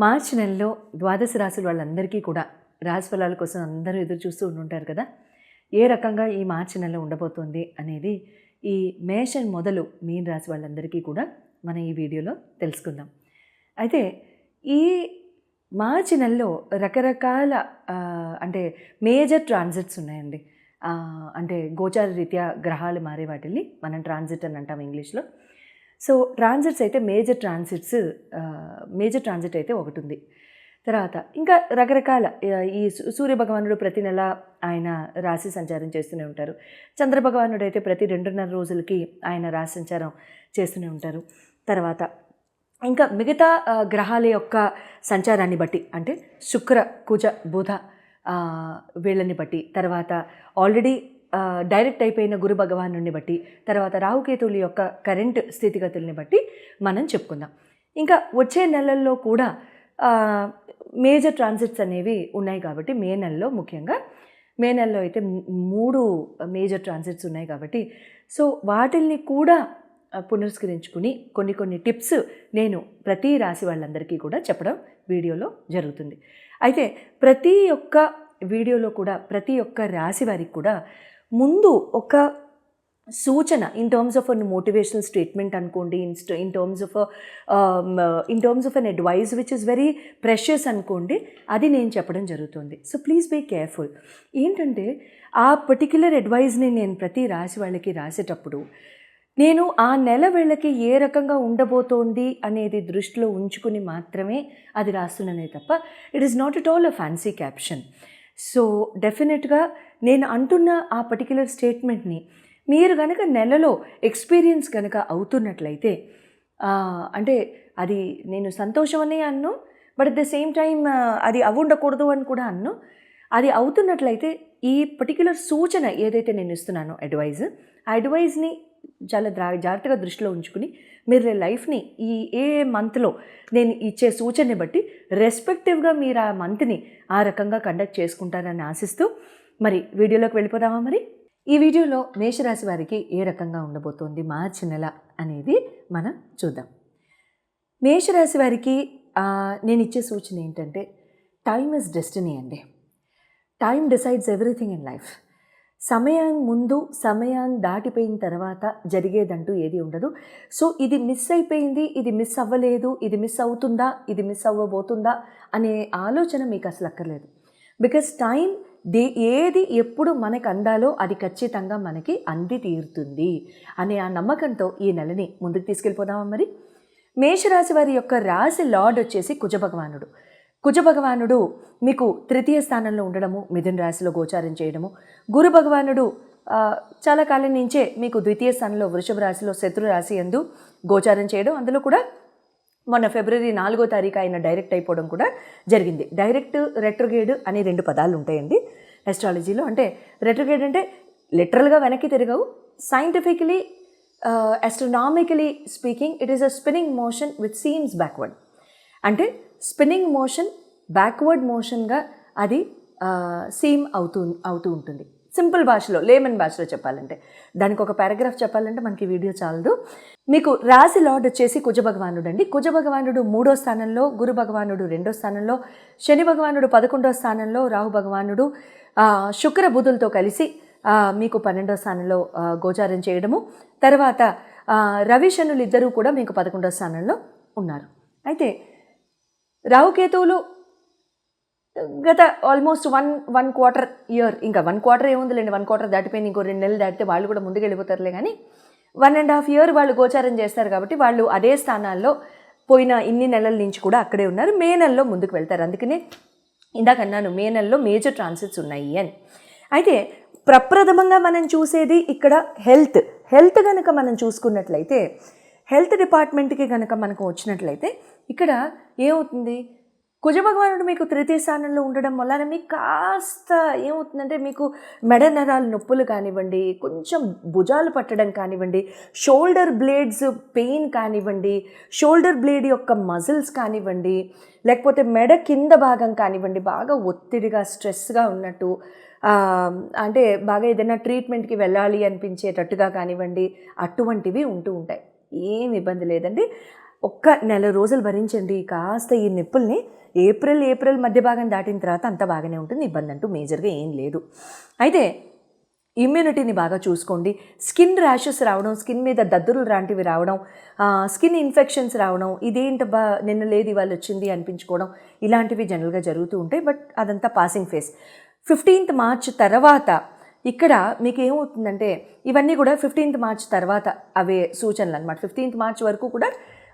మార్చి నెలలో ద్వాదశ రాశుల వాళ్ళందరికీ కూడా రాశి ఫలాల కోసం అందరూ ఎదురు చూస్తూ ఉంటుంటారు కదా. ఏ రకంగా ఈ మార్చి నెల ఉండబోతోంది అనేది ఈ మేషం మొదలు మీన రాశి వాళ్ళందరికీ కూడా మనం ఈ వీడియోలో తెలుసుకుందాం. అయితే ఈ మార్చి నెలలో రకరకాల అంటే మేజర్ ట్రాన్సిట్స్ ఉన్నాయండి. అంటే గోచార రీత్యా గ్రహాలు మారే వాటిని మనం ట్రాన్సిట్ అని అంటాం ఇంగ్లీష్లో. సో ట్రాన్సిట్స్ అయితే మేజర్ ట్రాన్సిట్ అయితే ఒకటి ఉంది. తర్వాత ఇంకా రకరకాల ఈ సూర్య భగవానుడు ప్రతి నెల ఆయన రాశి సంచారం చేస్తూనే ఉంటారు. చంద్ర భగవానుడు అయితే ప్రతి 2.5 రోజులకి ఆయన రాశి సంచారం చేస్తూనే ఉంటారు. తర్వాత ఇంకా మిగతా గ్రహాల యొక్క సంచారాన్ని బట్టి అంటే శుక్ర కుజ బుధ వీళ్ళని బట్టి, తర్వాత ఆల్రెడీ డైరెక్ట్ అయిపోయిన గురు భగవానుడిని బట్టి, తర్వాత రాహుకేతువుల యొక్క కరెంట్ స్థితిగతుల్ని బట్టి మనం చెప్పుకుందాం. ఇంకా వచ్చే నెలల్లో కూడా మేజర్ ట్రాన్సిట్స్ అనేవి ఉన్నాయి కాబట్టి ముఖ్యంగా మే నెలలో అయితే 3 మేజర్ ట్రాన్సిట్స్ ఉన్నాయి కాబట్టి సో వాటిల్ని కూడా పునస్కరించుకుని కొన్ని టిప్స్ నేను ప్రతి రాశి వాళ్ళందరికీ కూడా చెప్పడం వీడియోలో జరుగుతుంది. అయితే ప్రతి ఒక్క వీడియోలో కూడా ప్రతి ఒక్క రాశి వారికి కూడా ముందు ఒక సూచన in terms of an motivational statement అనుకోండి, in terms of an advice which is very precious అనుకోండి, అది నేను చెప్పడం జరుగుతుంది. So please be careful. ఏంటంటే ఆ పర్టిక్యులర్ అడ్వైస్ని నేను ప్రతి రాశి వాళ్ళకి రాసేటప్పుడు నేను ఆ నెల వీళ్ళకి ఏ రకంగా ఉండబోతోంది అనేది దృష్టిలో ఉంచుకుని మాత్రమే అది రాస్తున్నానే తప్ప it is not at all a fancy caption. So డెఫినెట్గా నేను అంటున్న ఆ పర్టిక్యులర్ స్టేట్మెంట్ని మీరు కనుక నెలలో ఎక్స్పీరియన్స్ కనుక అవుతున్నట్లయితే అంటే అది నేను సంతోషం అనే అన్ను, but at the same time అది ఉండకూడదు అని కూడా అన్ను. అది అవుతున్నట్లయితే ఈ పర్టిక్యులర్ సూచన ఏదైతే నేను ఇస్తున్నానో ఆ అడ్వైజ్ని చాలా జాగ్రత్తగా దృష్టిలో ఉంచుకుని మీరు లైఫ్ని ఏ మంత్లో నేను ఇచ్చే సూచనని బట్టి రెస్పెక్టివ్గా మీరు ఆ మంత్ని ఆ రకంగా కండక్ట్ చేసుకుంటారని ఆశిస్తూ మరి వీడియోలోకి వెళ్ళిపోదామా. మరి ఈ వీడియోలో మేషరాశి వారికి ఏ రకంగా ఉండబోతోంది మార్చి నెల అనేది మనం చూద్దాం. మేషరాశి వారికి నేను ఇచ్చే సూచన ఏంటంటే టైమ్ ఇస్ డెస్టినీ అండి. Time decides everything in life. సమయం ముందు సమయాన్ని దాటిపోయిన తర్వాత జరిగేదంటూ ఏది ఉండదు. సో ఇది మిస్ అయిపోయింది, ఇది మిస్ అవ్వలేదు, ఇది మిస్ అవుతుందా, ఇది మిస్ అవ్వబోతుందా అనే ఆలోచన మీకు అసలు అక్కర్లేదు. బికాస్ టైం ఏది ఎప్పుడు మనకు అందాలో అది ఖచ్చితంగా మనకి అంది తీరుతుంది అనే ఆ నమ్మకంతో ఈ నెలని ముందుకు తీసుకెళ్ళిపోదామా. మరి మేషరాశి వారి యొక్క రాశి లార్డ్ వచ్చేసి కుజ భగవానుడు మీకు 3వ స్థానంలో ఉండడము, మిథున రాశిలో గోచారం చేయడము. గురు భగవానుడు చాలా కాలం నుంచే మీకు 2వ స్థానంలో వృషభ రాశిలో శత్రు రాశి యందు గోచారం చేయడం, అందులో కూడా మొన్న ఫిబ్రవరి 4వ తారీఖు ఆయన డైరెక్ట్ అయిపోవడం కూడా జరిగింది. డైరెక్ట్, రెట్రోగేడ్ అనే 2 పదాలు ఉంటాయండి అస్ట్రాలజీలో. అంటే రెట్రోగేడ్ అంటే లిటరల్గా వెనక్కి తిరగవు, scientifically astronomically speaking it is a spinning motion which seems backward. అంటే స్పిన్నింగ్ మోషన్ బ్యాక్వర్డ్ మోషన్గా అది సీమ్ అవుతూ ఉంటుంది. సింపుల్ భాషలో, లేమన్ భాషలో చెప్పాలంటే, దానికి ఒక పారాగ్రాఫ్ చెప్పాలంటే మనకి వీడియో చాలదు. మీకు రాశి లార్డ్ వచ్చేసి కుజ భగవానుడు అండి. కుజ భగవానుడు 3వ స్థానంలో, గురు భగవానుడు 2వ స్థానంలో, శని భగవానుడు 11వ స్థానంలో, రాహు భగవానుడు శుక్ర బుధులతో కలిసి మీకు 12వ స్థానంలో గోచారం చేయడము. తర్వాత రవి శనులు ఇద్దరూ కూడా మీకు 11వ స్థానంలో ఉన్నారు. అయితే రాహుకేతువులు గత ఆల్మోస్ట్ వన్ క్వార్టర్ ఇయర్, ఇంకా 1 క్వార్టర్ ఏముందిలేండి, 1 క్వార్టర్ దాటిపోయింది, ఇంకో 2 నెలలు దాటితే వాళ్ళు కూడా ముందుకు వెళ్ళిపోతారులే, కానీ 1.5 ఇయర్ వాళ్ళు గోచారం చేస్తారు కాబట్టి వాళ్ళు అదే స్థానాల్లో పోయిన ఇన్ని నెలల నుంచి కూడా అక్కడే ఉన్నారు. మే నెలలో ముందుకు వెళ్తారు. అందుకనే ఇందాక అన్నాను మే నెలలో మేజర్ ట్రాన్సిట్స్ ఉన్నాయి అని. అయితే ప్రప్రథమంగా మనం చూసేది ఇక్కడ హెల్త్ కనుక మనం చూసుకున్నట్లయితే, హెల్త్ డిపార్ట్మెంట్కి కనుక మనకు వచ్చినట్లయితే ఇక్కడ ఏమవుతుంది, కుజ భగవానుడు మీకు 3వ స్థానంలో ఉండడం వలన మీకు కాస్త ఏమవుతుందంటే మీకు మెడ నరాల నొప్పులు కానివ్వండి, కొంచెం భుజాలు పట్టడం కానివ్వండి, షోల్డర్ బ్లేడ్స్ పెయిన్ కానివ్వండి, షోల్డర్ బ్లేడ్ యొక్క మజిల్స్ కానివ్వండి, లేకపోతే మెడ కింద భాగం కానివ్వండి, బాగా ఒత్తిడిగా స్ట్రెస్గా ఉన్నట్టు, అంటే బాగా ఏదైనా ట్రీట్మెంట్కి వెళ్ళాలి అనిపించేటట్టుగా కానివ్వండి, అటువంటివి ఉంటూ ఉంటాయి. ఏం ఇబ్బంది లేదండి. ఒక్క నెల రోజులు భరించండి. కాస్త ఈ నొప్పుల్ని ఏప్రిల్ మధ్య భాగం దాటిన తర్వాత అంతా బాగానే ఉంటుంది. ఇబ్బంది అంటూ మేజర్గా ఏం లేదు. అయితే ఇమ్యూనిటీని బాగా చూసుకోండి. స్కిన్ ర్యాషెస్ రావడం, స్కిన్ మీద దద్దురులు లాంటివి రావడం, స్కిన్ ఇన్ఫెక్షన్స్ రావడం, ఇదేంటబ్బా నిన్న లేదు ఇవాళ వచ్చింది అనిపించుకోవడం, ఇలాంటివి జనరల్గా జరుగుతూ ఉంటాయి. బట్ అదంతా పాసింగ్ ఫేస్. 15th మార్చ్ తర్వాత ఇక్కడ మీకు ఏమవుతుందంటే ఇవన్నీ కూడా 15th మార్చ్ తర్వాత అవే సూచనలు అనమాట. 15th మార్చ్ వరకు కూడా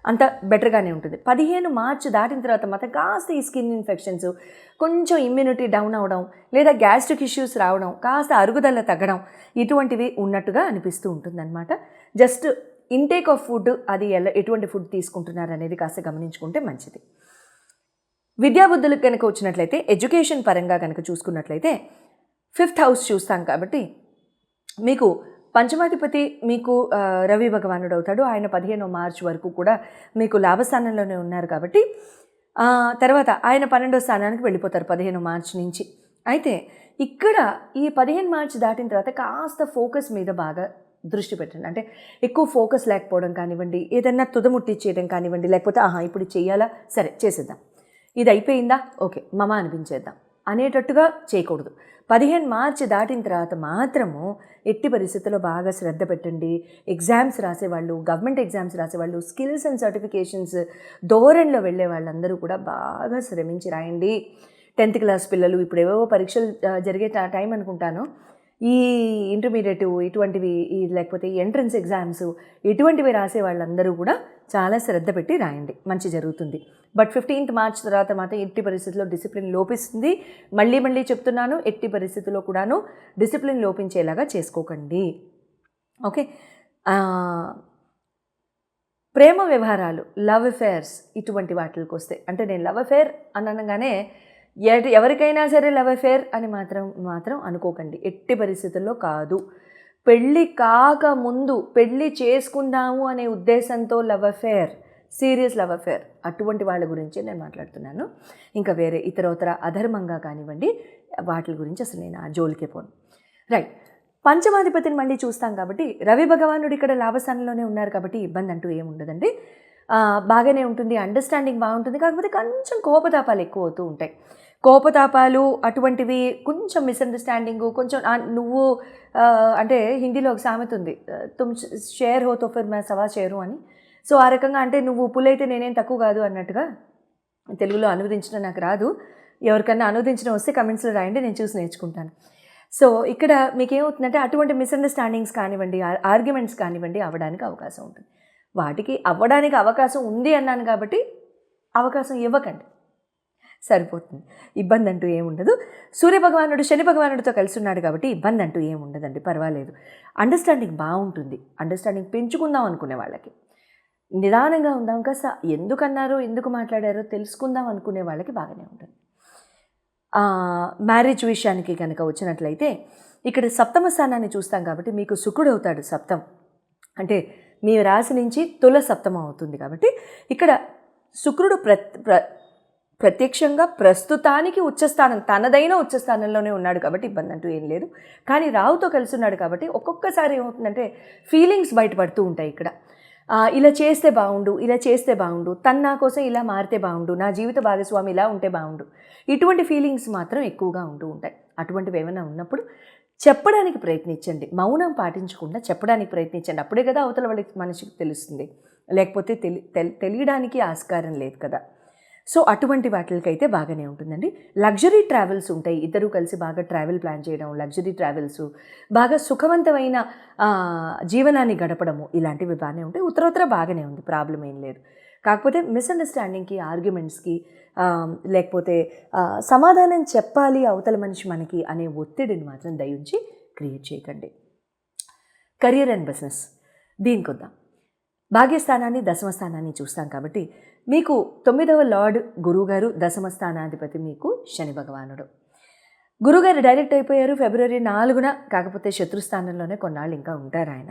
అంత బెటర్గానే ఉంటుంది. 15 మార్చ్ దాటిన తర్వాత మాత్రం కాస్త ఈ స్కిన్ ఇన్ఫెక్షన్స్, కొంచెం ఇమ్యూనిటీ డౌన్ అవ్వడం, లేదా గ్యాస్ట్రిక్ ఇష్యూస్ రావడం, కాస్త అరుగుదల తగ్గడం, ఇటువంటివి ఉన్నట్టుగా అనిపిస్తూ ఉంటుందన్నమాట. జస్ట్ ఇంటేక్ ఆఫ్ ఫుడ్ అది ఎటువంటి ఫుడ్ తీసుకుంటున్నారు అనేది కాస్త గమనించుకుంటే మంచిది. విద్యాబుద్ధులకు కనుక వచ్చినట్లయితే, ఎడ్యుకేషన్ పరంగా కనుక చూసుకున్నట్లయితే 5th హౌస్ చూస్తాం కాబట్టి మీకు పంచమాధిపతి మీకు రవి భగవానుడు అవుతాడు. ఆయన 15 మార్చ్ వరకు కూడా మీకు లాభస్థానంలోనే ఉన్నారు కాబట్టి తర్వాత ఆయన 12వ స్థానానికి వెళ్ళిపోతారు 15 మార్చ్ నుంచి. అయితే ఇక్కడ ఈ 15 మార్చ్ దాటిన తర్వాత కాస్త ఫోకస్ మీద బాగా దృష్టి పెట్టండి. అంటే ఎక్కువ ఫోకస్ లేకపోవడం కానివ్వండి, ఏదన్నా తుదముట్టించేయడం కానివ్వండి, లేకపోతే ఇప్పుడు చేయాలా, సరే చేసేద్దాం, ఇది అయిపోయిందా, ఓకే మమ అనిపించేద్దాం అనేటట్టుగా చేయకూడదు. 15 మార్చి దాటిన తర్వాత మాత్రము ఎట్టి పరిస్థితుల్లో బాగా శ్రద్ధ పెట్టండి. ఎగ్జామ్స్ రాసేవాళ్ళు, గవర్నమెంట్ ఎగ్జామ్స్ రాసేవాళ్ళు, స్కిల్స్ అండ్ సర్టిఫికేషన్స్ ధోరణిలో వెళ్ళే వాళ్ళందరూ కూడా బాగా శ్రమించి రాయండి. 10th క్లాస్ పిల్లలు ఇప్పుడు ఏవేవో పరీక్షలు జరిగే టైం అనుకుంటాను, ఈ ఇంటర్మీడియట్ ఇటువంటివి, లేకపోతే ఎంట్రన్స్ ఎగ్జామ్స్ ఇటువంటివి రాసే వాళ్ళందరూ కూడా చాలా శ్రద్ధ పెట్టి రాయండి, మంచి జరుగుతుంది. బట్ 15th మార్చ్ తర్వాత మాత్రం ఎట్టి పరిస్థితుల్లో డిసిప్లిన్ లోపిస్తుంది. మళ్ళీ చెప్తున్నాను, ఎట్టి పరిస్థితుల్లో కూడాను డిసిప్లిన్ లోపించేలాగా చేసుకోకండి. ఓకే. ప్రేమ వ్యవహారాలు, లవ్ అఫేర్స్ ఇటువంటి వాటికి వస్తే, అంటే నేను లవ్ అఫేర్ అనగానే ఎవరికైనా సరే లవ్ అఫేర్ అని మాత్రం అనుకోకండి, ఎట్టి పరిస్థితుల్లో కాదు. పెళ్ళి కాకముందు పెళ్ళి చేసుకుందాము అనే ఉద్దేశంతో love affair, serious love affair, అటువంటి వాళ్ళ గురించి నేను మాట్లాడుతున్నాను. ఇంకా వేరే ఇతరోతర అధర్మంగా కానివ్వండి వాటి గురించి అసలు నేను ఆ జోలికే పోను. రైట్. పంచమాధిపతిని మళ్ళీ చూస్తాం కాబట్టి రవి భగవానుడు ఇక్కడ లాభస్థానంలోనే ఉన్నారు కాబట్టి ఇబ్బంది అంటూ ఏముండదండి, బాగానే ఉంటుంది. అండర్స్టాండింగ్ బాగుంటుంది. కాకపోతే కొంచెం కోపతాపాలు ఎక్కువ అవుతూ ఉంటాయి. కోపతాపాలు అటువంటివి, కొంచెం మిస్అండర్స్టాండింగు, కొంచెం నువ్వు అంటే హిందీలో ఒక సామెత ఉంది, తుమ్ షేర్ హో తో ఫిర్ మే సవా షేరు అని. సో ఆ రకంగా, అంటే నువ్వు పులైతే నేనేం తక్కువ కాదు అన్నట్టుగా. తెలుగులో అనువదించడం నాకు రాదు, ఎవరికన్నా అనువదించడం వస్తే కమెంట్స్లో రాయండి, నేను చూసి నేర్చుకుంటాను. సో ఇక్కడ మీకేమవుతుందంటే అటువంటి మిస్అండర్స్టాండింగ్స్ కానివ్వండి, ఆర్గ్యుమెంట్స్ కానివ్వండి అవ్వడానికి అవకాశం ఉంటుంది. వాటికి అవ్వడానికి అవకాశం ఉంది అన్నాను కాబట్టి అవకాశం ఇవ్వకండి, సరిపోతుంది. ఇబ్బంది అంటూ ఏముండదు. సూర్యభగవానుడు శని భగవానుడితో కలిసి ఉన్నాడు కాబట్టి ఇబ్బంది అంటూ ఏముండదండి, పర్వాలేదు. అండర్స్టాండింగ్ బాగుంటుంది. అండర్స్టాండింగ్ పెంచుకుందాం అనుకునే వాళ్ళకి, నిదానంగా ఉందాం, కాస్త ఎందుకన్నారో ఎందుకు మాట్లాడారో తెలుసుకుందాం అనుకునే వాళ్ళకి బాగానే ఉంటుంది. మ్యారేజ్ విషయానికి కనుక వచ్చినట్లయితే ఇక్కడ 7వ స్థానాన్ని చూస్తాం కాబట్టి మీకు శుక్రుడు అవుతాడు సప్తం, అంటే మీ రాశి నుంచి తుల సప్తమం అవుతుంది కాబట్టి ఇక్కడ శుక్రుడు ప్రత్యక్షంగా ప్రస్తుతానికి ఉచ్చస్థానం, తనదైన ఉచ్చస్థానంలోనే ఉన్నాడు కాబట్టి ఇబ్బంది అంటూ ఏం లేదు. కానీ రావుతో కలిసి ఉన్నాడు కాబట్టి ఒక్కొక్కసారి ఏమవుతుందంటే ఫీలింగ్స్ బయటపడుతూ ఉంటాయి. ఇక్కడ ఇలా చేస్తే బాగుండు, ఇలా చేస్తే బాగుండు, తను నా కోసం ఇలా మారితే బాగుండు, నా జీవిత భాగస్వామి ఇలా ఉంటే బాగుండు, ఇటువంటి ఫీలింగ్స్ మాత్రం ఎక్కువగా ఉంటూ ఉంటాయి. అటువంటివి ఏమైనా ఉన్నప్పుడు చెప్పడానికి ప్రయత్నించండి, మౌనం పాటించకుండా చెప్పడానికి ప్రయత్నించండి. అప్పుడే కదా అవతల వాళ్ళకి మనిషికి తెలుస్తుంది, లేకపోతే తెలియడానికి ఆస్కారం లేదు కదా. సో అటువంటి వాటికైతే బాగానే ఉంటుందండి. లగ్జరీ ట్రావెల్స్ ఉంటాయి, ఇద్దరు కలిసి బాగా ట్రావెల్ ప్లాన్ చేయడం, లగ్జరీ ట్రావెల్స్, బాగా సుఖవంతమైన జీవనాన్ని గడపడము, ఇలాంటివి బాగానే ఉంటాయి. ఉత్తరోత్తర బాగానే ఉంది, ప్రాబ్లం ఏం లేదు. కాకపోతే మిస్అండర్స్టాండింగ్కి, ఆర్గ్యుమెంట్స్కి, లేకపోతే సమాధానం చెప్పాలి అవతల మనిషి మనకి అనే ఒత్తిడిని మాత్రం దయించి క్రియేట్ చేయకండి. కెరియర్ అండ్ బిజినెస్, దీనికి వద్దాం. భాగ్యస్థానాన్ని, 10వ స్థానాన్ని చూస్తాం కాబట్టి మీకు 9వ లార్డ్ గురువుగారు, 10వ స్థానాధిపతి మీకు శని భగవానుడు. గురువుగారు డైరెక్ట్ అయిపోయారు ఫిబ్రవరి 4న, కాకపోతే శత్రుస్థానంలోనే కొన్నాళ్ళు ఇంకా ఉంటారు ఆయన.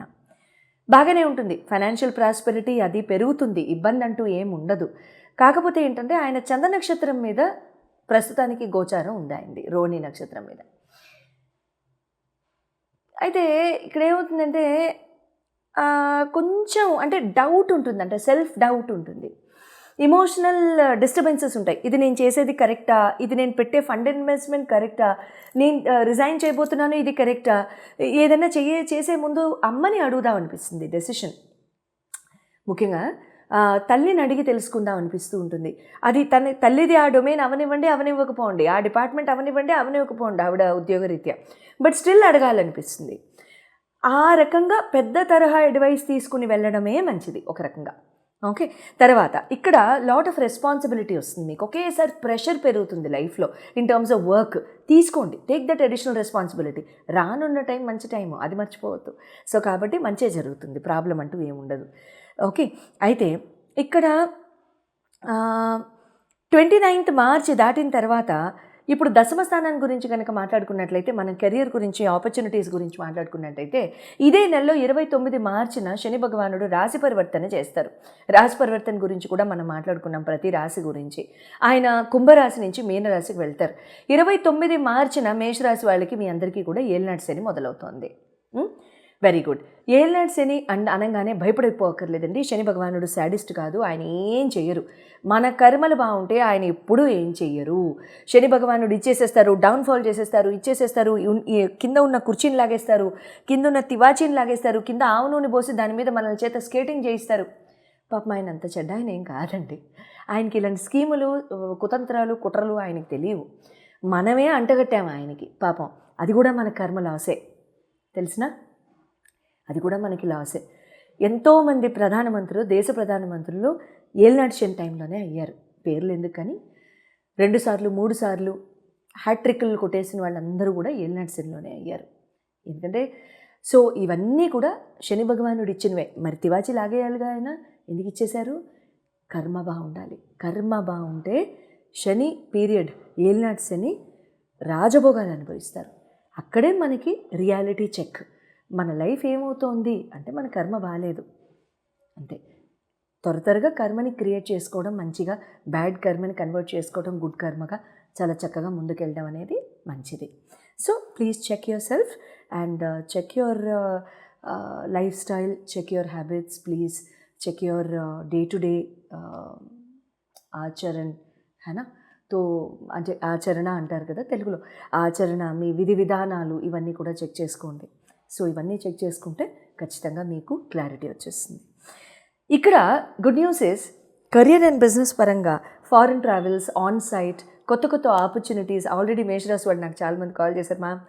బాగానే ఉంటుంది, ఫైనాన్షియల్ ప్రాస్పెరిటీ అది పెరుగుతుంది, ఇబ్బంది అంటూ ఏం ఉండదు. కాకపోతే ఏంటంటే ఆయన చంద్ర నక్షత్రం మీద ప్రస్తుతానికి గోచారం ఉందండి, రోహిణి నక్షత్రం మీద. అయితే ఇక్కడ ఏమవుతుందంటే కొంచెం అంటే డౌట్ ఉంటుంది, అంటే సెల్ఫ్ డౌట్ ఉంటుంది, ఇమోషనల్ డిస్టర్బెన్సెస్ ఉంటాయి. ఇది నేను చేసేది కరెక్టా, ఇది నేను పెట్టే ఫండ్ ఇన్వెస్ట్మెంట్ కరెక్టా, నేను రిజైన్ చేయబోతున్నాను ఇది కరెక్టా, ఏదైనా చేసే ముందు అమ్మని అడుగుదాం అనిపిస్తుంది డెసిషన్. ముఖ్యంగా తల్లిని అడిగి తెలుసుకుందాం అనిపిస్తూ ఉంటుంది. అది తల్లిది ఆ డొమైన్ అవనివ్వకపోండి, ఆ డిపార్ట్మెంట్ అవనివ్వకపోండి ఆవిడ ఉద్యోగరీత్యా, బట్ స్టిల్ అడగాలనిపిస్తుంది. ఆ రకంగా పెద్ద తరహా అడ్వైస్ తీసుకుని వెళ్ళడమే మంచిది ఒక రకంగా. ఓకే, తర్వాత ఇక్కడ లాట్ ఆఫ్ రెస్పాన్సిబిలిటీ వస్తుంది మీకు, ఒకేసారి ప్రెషర్ పెరుగుతుంది లైఫ్లో ఇన్ టర్మ్స్ ఆఫ్ వర్క్. తీసుకోండి, టేక్ దట్ అడిషనల్ రెస్పాన్సిబిలిటీ. రానున్న టైం మంచి టైము, అది మర్చిపోవద్దు. సో కాబట్టి మంచే జరుగుతుంది, ప్రాబ్లం అంటూ ఏముండదు. ఓకే, అయితే ఇక్కడ 29th మార్చి దాటిన తర్వాత ఇప్పుడు దశమ స్థానాన్ని గురించి కనుక మాట్లాడుకున్నట్లయితే, మనం కెరియర్ గురించి, ఆపర్చునిటీస్ గురించి మాట్లాడుకున్నట్లయితే, ఇదే నెలలో 29 మార్చిన శని భగవానుడు రాశి పరివర్తన చేస్తారు. రాశి పరివర్తన గురించి కూడా మనం మాట్లాడుకున్నాం, ప్రతి రాశి గురించి. ఆయన కుంభరాశి నుంచి మీనరాశికి వెళ్తారు. 29 మార్చిన మేషరాశి వాళ్ళకి మీ అందరికీ కూడా ఏలినాటి శని మొదలవుతోంది. Very good. ఏలినాటి శని అనగానే భయపడిపోకర్లేదండి. శని భగవానుడు శాడిస్ట్ కాదు, ఆయన ఏం చెయ్యరు. మన కర్మలు బాగుంటే ఆయన ఎప్పుడూ ఏం చెయ్యరు. శని భగవానుడు ఇచ్చేసేస్తారు, డౌన్ఫాల్ చేసేస్తారు, ఇచ్చేసేస్తారు, కింద ఉన్న కుర్చీని లాగేస్తారు, కింద ఉన్న తివాచీని లాగేస్తారు, కింద ఆవు నూనె పోసి దాని మీద మన చేత స్కేటింగ్ చేయిస్తారు. పాపం ఆయన అంత చెడ్డ ఆయన ఏం కాదండి. ఆయనకి ఇలాంటి స్కీములు, కుతంత్రాలు, కుట్రలు ఆయనకి తెలియవు. మనమే అంటగట్టాము ఆయనకి పాపం. అది కూడా మన కర్మ లాసే, తెలిసినా, అది కూడా మనకి లాసే. ఎంతోమంది ప్రధానమంత్రులు, దేశ ప్రధానమంత్రులు ఏలినాటి శని టైంలోనే అయ్యారు. పేర్లు ఎందుకు కానీ 2 సార్లు 3 సార్లు హ్యాట్రిక్లు కొట్టేసిన వాళ్ళందరూ కూడా ఏలినాటి శనిలోనే అయ్యారు. ఎందుకంటే సో ఇవన్నీ కూడా శని భగవానుడు ఇచ్చినవే. మరి తివాచి లాగేయాలిగా ఆయన, ఎందుకు ఇచ్చేశారు? కర్మ బాగుండాలి. కర్మ బాగుంటే శని పీరియడ్, ఏలినాటి శని రాజభోగాలు అనుభవిస్తారు. అక్కడే మనకి రియాలిటీ చెక్. మన లైఫ్ ఏమవుతోంది అంటే మన కర్మ బాగాలేదు అంతే. త్వరగా కర్మని క్రియేట్ చేసుకోవడం, మంచిగా బ్యాడ్ కర్మని కన్వర్ట్ చేసుకోవడం గుడ్ కర్మగా చాలా చక్కగా ముందుకెళ్ళడం అనేది మంచిది. So please check yourself and check your lifestyle, check your habits, please check your day to day ఆచరణ, హేనా. తో అంటే ఆచరణ అంటారు కదా తెలుగులో, ఆచరణ, మీ విధి విధానాలు ఇవన్నీ కూడా చెక్ చేసుకోండి. సో ఇవన్నీ చెక్ చేసుకుంటే ఖచ్చితంగా మీకు క్లారిటీ వచ్చేస్తుంది. ఇక్కడ good news is, career and business పరంగా ఫారిన్ ట్రావెల్స్, ఆన్ సైట్, కొత్త ఆపర్చునిటీస్. ఆల్రెడీ మేషరాశి వాళ్ళు నాకు చాలామంది కాల్ చేశారు, మ్యామ్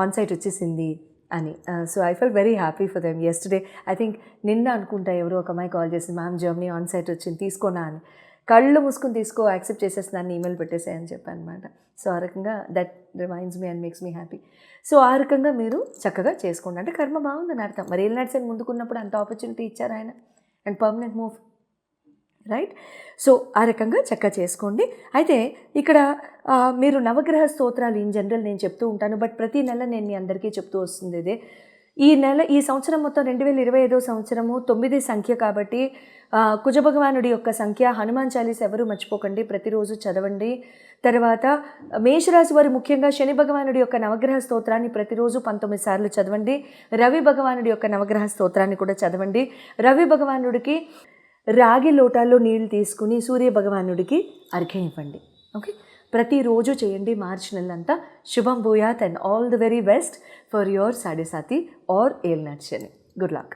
ఆన్ సైట్ వచ్చేసింది అని. So I fell very happy for them. Yesterday I think నిన్న అనుకుంటా ఎవరో ఒక అమ్మాయి కాల్ చేసింది, మ్యామ్ జర్మనీ ఆన్ సైట్ వచ్చింది, తీసుకోనా అని. కళ్ళు మూసుకుని తీసుకో, యాక్సెప్ట్ చేసేస్తున్నాను, ఈమెయిల్ పెట్టేసాయని చెప్పాను అనమాట. సో ఆ రకంగా that reminds me and makes me happy. So ఆ రకంగా మీరు చక్కగా చేసుకోండి. అంటే కర్మ బాగుందని అర్థం. మరి ఏలినాటి శని ముందుకున్నప్పుడు అంత ఆపర్చునిటీ ఇచ్చారు ఆయన, and permanent move, right. So ఆ రకంగా చక్కగా చేసుకోండి. అయితే ఇక్కడ మీరు నవగ్రహ స్తోత్రాలు ఇన్ జనరల్ నేను చెప్తూ ఉంటాను, బట్ ప్రతి నెల నేను మీ అందరికీ చెప్తూ వస్తుంది ఇదే. ఈ సంవత్సరం మొత్తం 2025 సంవత్సరము 9 సంఖ్య కాబట్టి కుజభగవానుడి యొక్క సంఖ్య, హనుమాన్ చాలీస ఎవరు మర్చిపోకండి, ప్రతిరోజు చదవండి. తర్వాత మేషరాశి వారు ముఖ్యంగా శని భగవానుడి యొక్క నవగ్రహ స్తోత్రాన్ని ప్రతిరోజు 19 సార్లు చదవండి. రవి భగవానుడి యొక్క నవగ్రహ స్తోత్రాన్ని కూడా చదవండి. రవి భగవానుడికి రాగి లోటాల్లో నీళ్లు తీసుకుని సూర్య భగవానుడికి అర్ఘ్యం ఇవ్వండి. ఓకే, ప్రతిరోజు చేయండి మార్చి నెలంతా. శుభం భూయాత్ and all the very best for your Sadesati or Elinati Shani. Good luck.